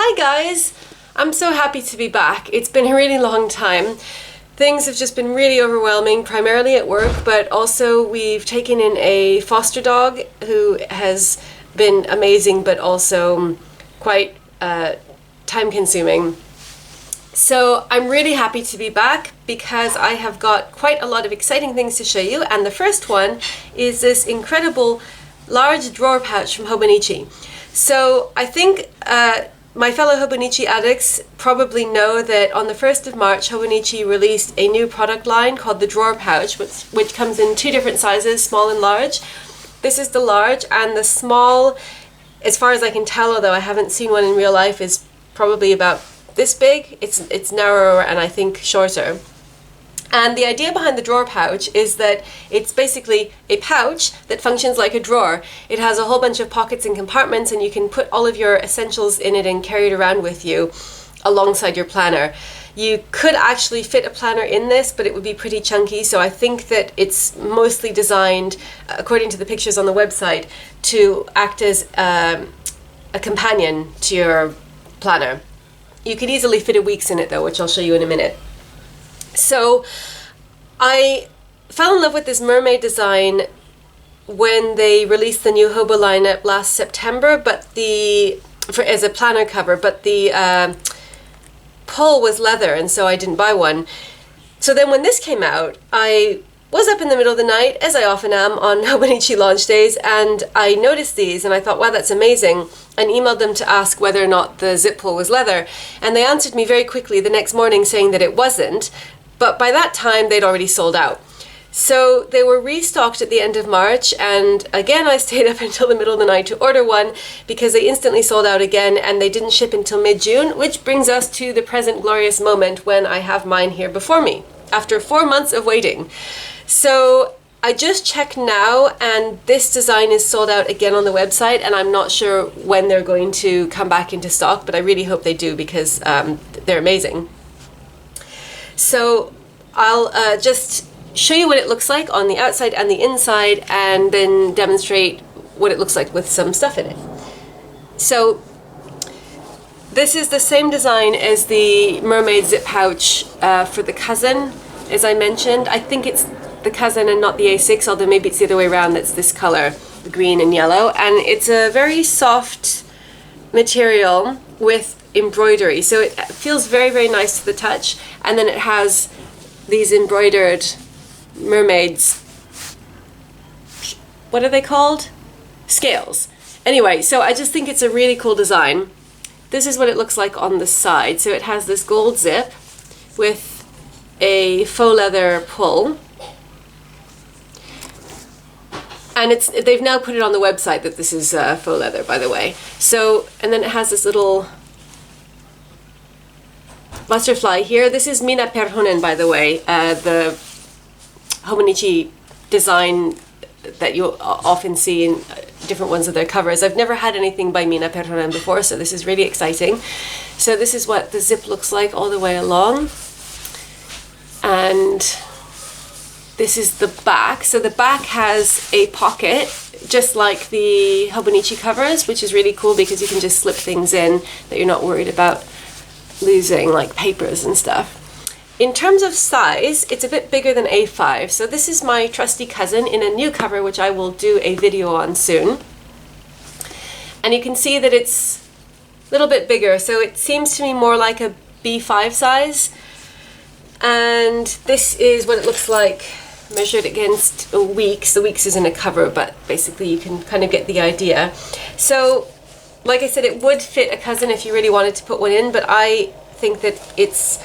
Hi guys! I'm so happy to be back. It's been a really long time. Things have just been really overwhelming, primarily at work, but also we've taken in a foster dog who has been amazing but also quite time consuming. So I'm really happy to be back because I have got quite a lot of exciting things to show you, and the first one is this incredible large drawer pouch from Hobonichi. So I think my fellow Hobonichi addicts probably know that on the 1st of March, Hobonichi released a new product line called the drawer pouch, which comes in two different sizes, small and large. This is the large, and the small, as far as I can tell, although I haven't seen one in real life, is probably about this big. It's narrower and I think shorter. And the idea behind the drawer pouch is that it's basically a pouch that functions like a drawer. It has a whole bunch of pockets and compartments, and you can put all of your essentials in it and carry it around with you alongside your planner. You could actually fit a planner in this, but it would be pretty chunky, so I think that it's mostly designed, according to the pictures on the website, to act as a companion to your planner. You could easily fit a week's in it though, which I'll show you in a minute. So I fell in love with this Mermaid Design when they released the new Hobo lineup last September, but as a planner cover, but the pull was leather, and so I didn't buy one. So then when this came out, I was up in the middle of the night, as I often am on Hobonichi launch days, and I noticed these and I thought, wow, that's amazing, and emailed them to ask whether or not the zip pull was leather, and they answered me very quickly the next morning saying that it wasn't, but by that time they'd already sold out. So they were restocked at the end of March, and again I stayed up until the middle of the night to order one because they instantly sold out again, and they didn't ship until mid-June, which brings us to the present glorious moment when I have mine here before me, after 4 months of waiting. So I just checked now, and this design is sold out again on the website, and I'm not sure when they're going to come back into stock, but I really hope they do because they're amazing. So I'll just show you what it looks like on the outside and the inside, and then demonstrate what it looks like with some stuff in it. So this is the same design as the Mermaid zip pouch for the cousin, as I mentioned. I think it's the cousin and not the A6, although maybe it's the other way around, that's this color, the green and yellow. And it's a very soft material with embroidery, so it feels very, very nice to the touch. And then it has these embroidered mermaids, what are they called? Scales. Anyway, so I just think it's a really cool design. This is what it looks like on the side. So it has this gold zip with a faux leather pull. And they've now put it on the website that this is faux leather, by the way. So, and then it has this little butterfly here. This is Mina Perhonen, by the way, the Hobonichi design that you often see in different ones of their covers. I've never had anything by Mina Perhonen before, so this is really exciting. So this is what the zip looks like all the way along. And this is the back. So the back has a pocket, just like the Hobonichi covers, which is really cool because you can just slip things in that you're not worried about losing, like papers and stuff. In terms of size, it's a bit bigger than A5. So this is my trusty cousin in a new cover, which I will do a video on soon. And you can see that it's a little bit bigger. So it seems to me more like a B5 size. And this is what it looks like measured against weeks. The weeks isn't a cover, but basically you can kind of get the idea. So like I said, it would fit a cousin if you really wanted to put one in, but I think that it's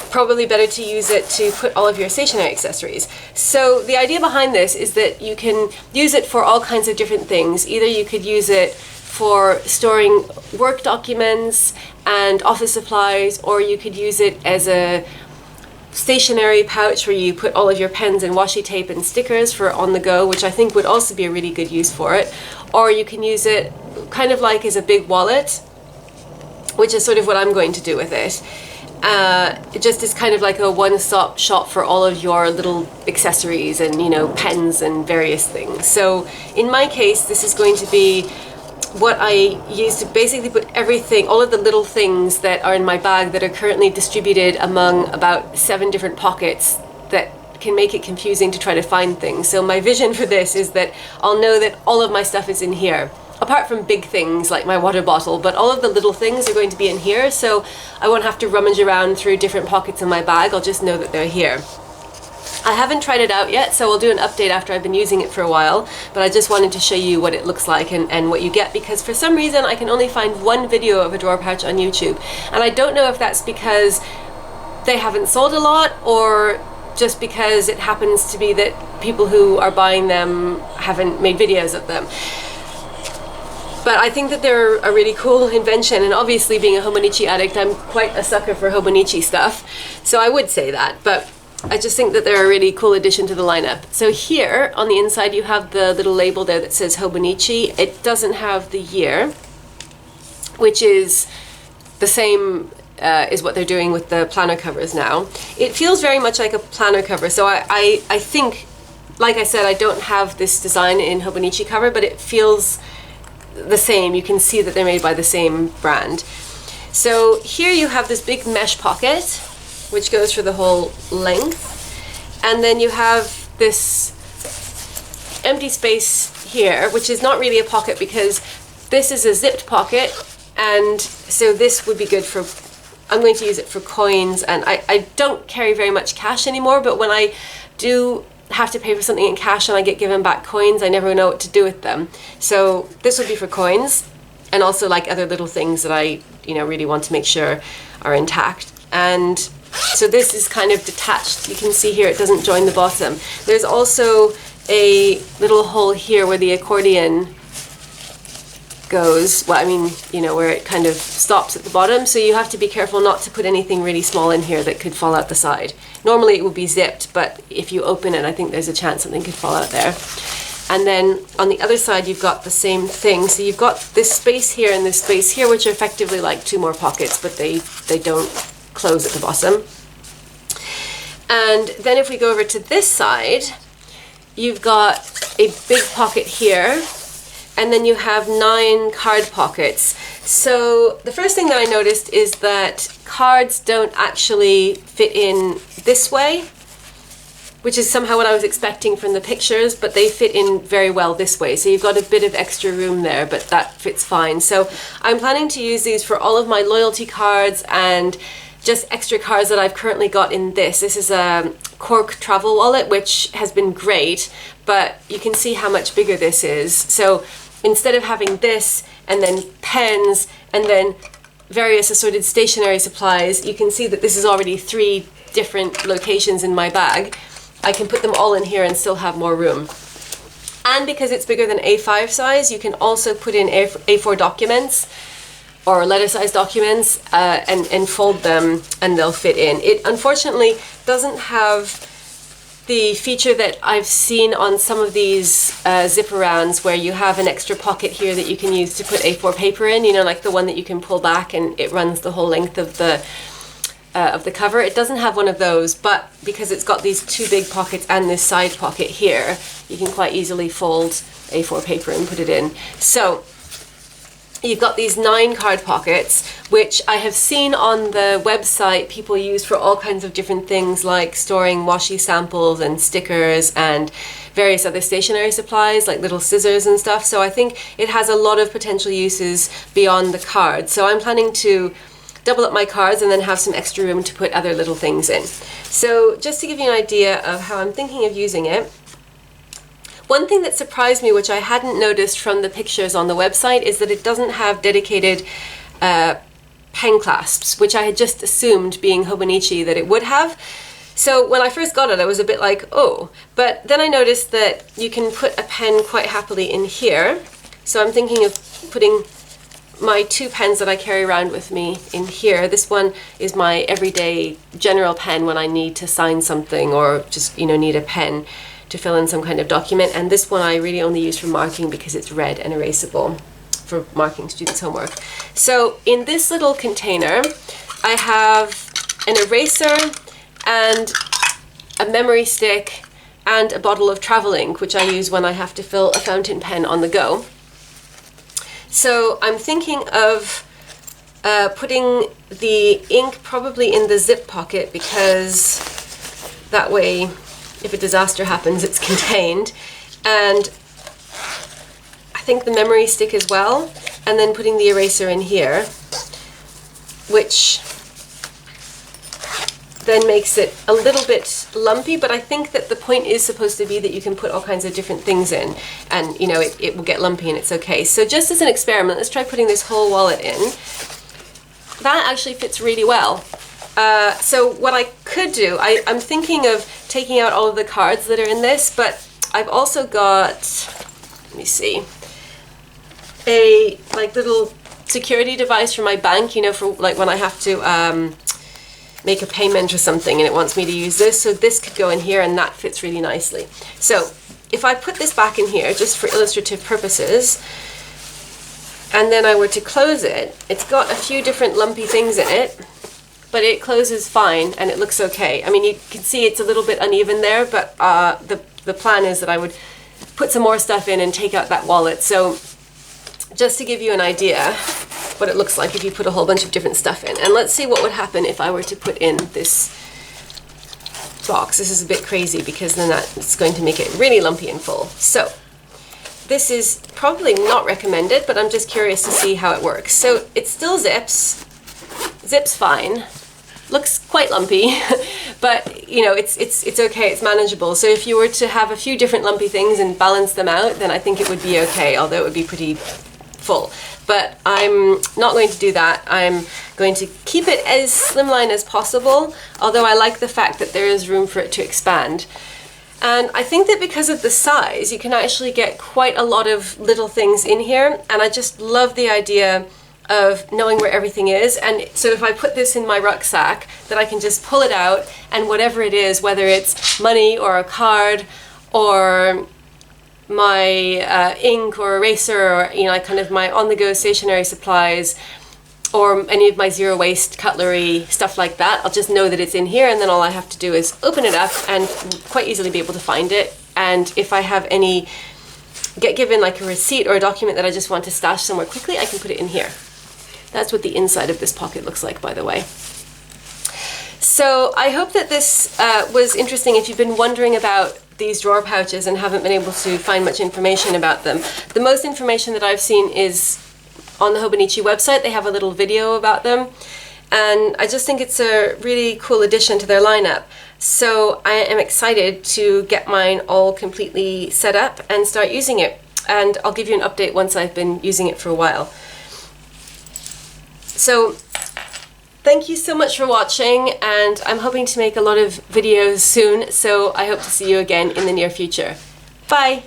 probably better to use it to put all of your stationery accessories. So the idea behind this is that you can use it for all kinds of different things. Either you could use it for storing work documents and office supplies, or you could use it as a stationery pouch where you put all of your pens and washi tape and stickers for on the go, which I think would also be a really good use for it. Or you can use it kind of like as a big wallet, which is sort of what I'm going to do with it. It just is kind of like a one-stop shop for all of your little accessories and, you know, pens and various things. So in my case, this is going to be what I use to basically put everything, all of the little things that are in my bag that are currently distributed among about 7 different pockets that can make it confusing to try to find things. So my vision for this is that I'll know that all of my stuff is in here, apart from big things like my water bottle, but all of the little things are going to be in here, so I won't have to rummage around through different pockets in my bag. I'll just know that they're here. I haven't tried it out yet, so I'll do an update after I've been using it for a while, but I just wanted to show you what it looks like and what you get, because for some reason I can only find one video of a drawer pouch on YouTube, and I don't know if that's because they haven't sold a lot or just because it happens to be that people who are buying them haven't made videos of them. But I think that they're a really cool invention, and obviously being a Hobonichi addict, I'm quite a sucker for Hobonichi stuff, so I would say that, but I just think that they're a really cool addition to the lineup. So here on the inside you have the little label there that says Hobonichi. It doesn't have the year, which is the same is what they're doing with the planner covers now. It feels very much like a planner cover, so I think, like I said, I don't have this design in Hobonichi cover, but it feels the same. You can see that they're made by the same brand. So here you have this big mesh pocket which goes for the whole length, and then you have this empty space here, which is not really a pocket because this is a zipped pocket, and so this would be good for, I'm going to use it for coins, and I don't carry very much cash anymore, but when I do have to pay for something in cash and I get given back coins, I never know what to do with them. So this would be for coins, and also like other little things that I really want to make sure are intact. And so this is kind of detached. You can see here it doesn't join the bottom. There's also a little hole here where the accordion goes, well, I mean, where it kind of stops at the bottom, so you have to be careful not to put anything really small in here that could fall out the side. Normally it would be zipped, but if you open it, I think there's a chance something could fall out there. And then on the other side you've got the same thing, so you've got this space here and this space here, which are effectively like 2 more pockets, but they don't close at the bottom. And then if we go over to this side, you've got a big pocket here, and then you have 9 card pockets. So the first thing that I noticed is that cards don't actually fit in this way, which is somehow what I was expecting from the pictures, but they fit in very well this way. So you've got a bit of extra room there, but that fits fine. So I'm planning to use these for all of my loyalty cards and just extra cards that I've currently got in this. This is a cork travel wallet, which has been great, but you can see how much bigger this is. So instead of having this and then pens and then various assorted stationery supplies, you can see that this is already 3 different locations in my bag. I can put them all in here and still have more room. And because it's bigger than A5 size, you can also put in A4 documents or letter-sized documents and fold them, and they'll fit in. It unfortunately doesn't have the feature that I've seen on some of these zip-arounds where you have an extra pocket here that you can use to put A4 paper in, like the one that you can pull back and it runs the whole length of the cover. It doesn't have one of those, but because it's got these 2 big pockets and this side pocket here, you can quite easily fold A4 paper and put it in. So you've got these 9 card pockets, which I have seen on the website people use for all kinds of different things, like storing washi samples and stickers and various other stationery supplies like little scissors and stuff. So I think it has a lot of potential uses beyond the cards. So I'm planning to double up my cards and then have some extra room to put other little things in. So just to give you an idea of how I'm thinking of using it, one thing that surprised me, which I hadn't noticed from the pictures on the website, is that it doesn't have dedicated pen clasps, which I had just assumed, being Hobonichi, that it would have. So when I first got it, I was a bit like, oh, but then I noticed that you can put a pen quite happily in here. So I'm thinking of putting my 2 pens that I carry around with me in here. This one is my everyday general pen when I need to sign something or just, need a pen to fill in some kind of document. And this one I really only use for marking because it's red and erasable for marking students' homework. So in this little container, I have an eraser and a memory stick and a bottle of travel ink, which I use when I have to fill a fountain pen on the go. So I'm thinking of putting the ink probably in the zip pocket, because that way, if a disaster happens, it's contained. And I think the memory stick as well, and then putting the eraser in here, which then makes it a little bit lumpy, but I think that the point is supposed to be that you can put all kinds of different things in, and you know, it will get lumpy and it's okay. So just as an experiment, let's try putting this whole wallet in. That actually fits really well. So what I could do, I'm thinking of taking out all of the cards that are in this, but I've also got, let me see, a like little security device from my bank, you know, for like when I have to make a payment or something and it wants me to use this. So this could go in here, and that fits really nicely. So if I put this back in here just for illustrative purposes, and then I were to close it, it's got a few different lumpy things in it, but it closes fine and it looks okay. I mean, you can see it's a little bit uneven there, but the plan is that I would put some more stuff in and take out that wallet. So just to give you an idea what it looks like if you put a whole bunch of different stuff in. And let's see what would happen if I were to put in this box. This is a bit crazy because then that's going to make it really lumpy and full. So this is probably not recommended, but I'm just curious to see how it works. So it still zips fine, looks quite lumpy, but you know, it's okay, it's manageable. So if you were to have a few different lumpy things and balance them out, then I think it would be okay, although it would be pretty full. But I'm not going to do that. I'm going to keep it as slimline as possible, although I like the fact that there is room for it to expand. And I think that because of the size, you can actually get quite a lot of little things in here, and I just love the idea of knowing where everything is. And so if I put this in my rucksack, that I can just pull it out, and whatever it is, whether it's money or a card or my ink or eraser, or you know, kind of my on-the-go stationery supplies, or any of my zero waste cutlery, stuff like that, I'll just know that it's in here, and then all I have to do is open it up and quite easily be able to find it. And if I have any, get given like a receipt or a document that I just want to stash somewhere quickly, I can put it in here. That's what the inside of this pocket looks like, by the way. So I hope that this was interesting if you've been wondering about these drawer pouches and haven't been able to find much information about them. The most information that I've seen is on the Hobonichi website. They have a little video about them, and I just think it's a really cool addition to their lineup. So I am excited to get mine all completely set up and start using it, and I'll give you an update once I've been using it for a while. So thank you so much for watching, and I'm hoping to make a lot of videos soon, so I hope to see you again in the near future. Bye!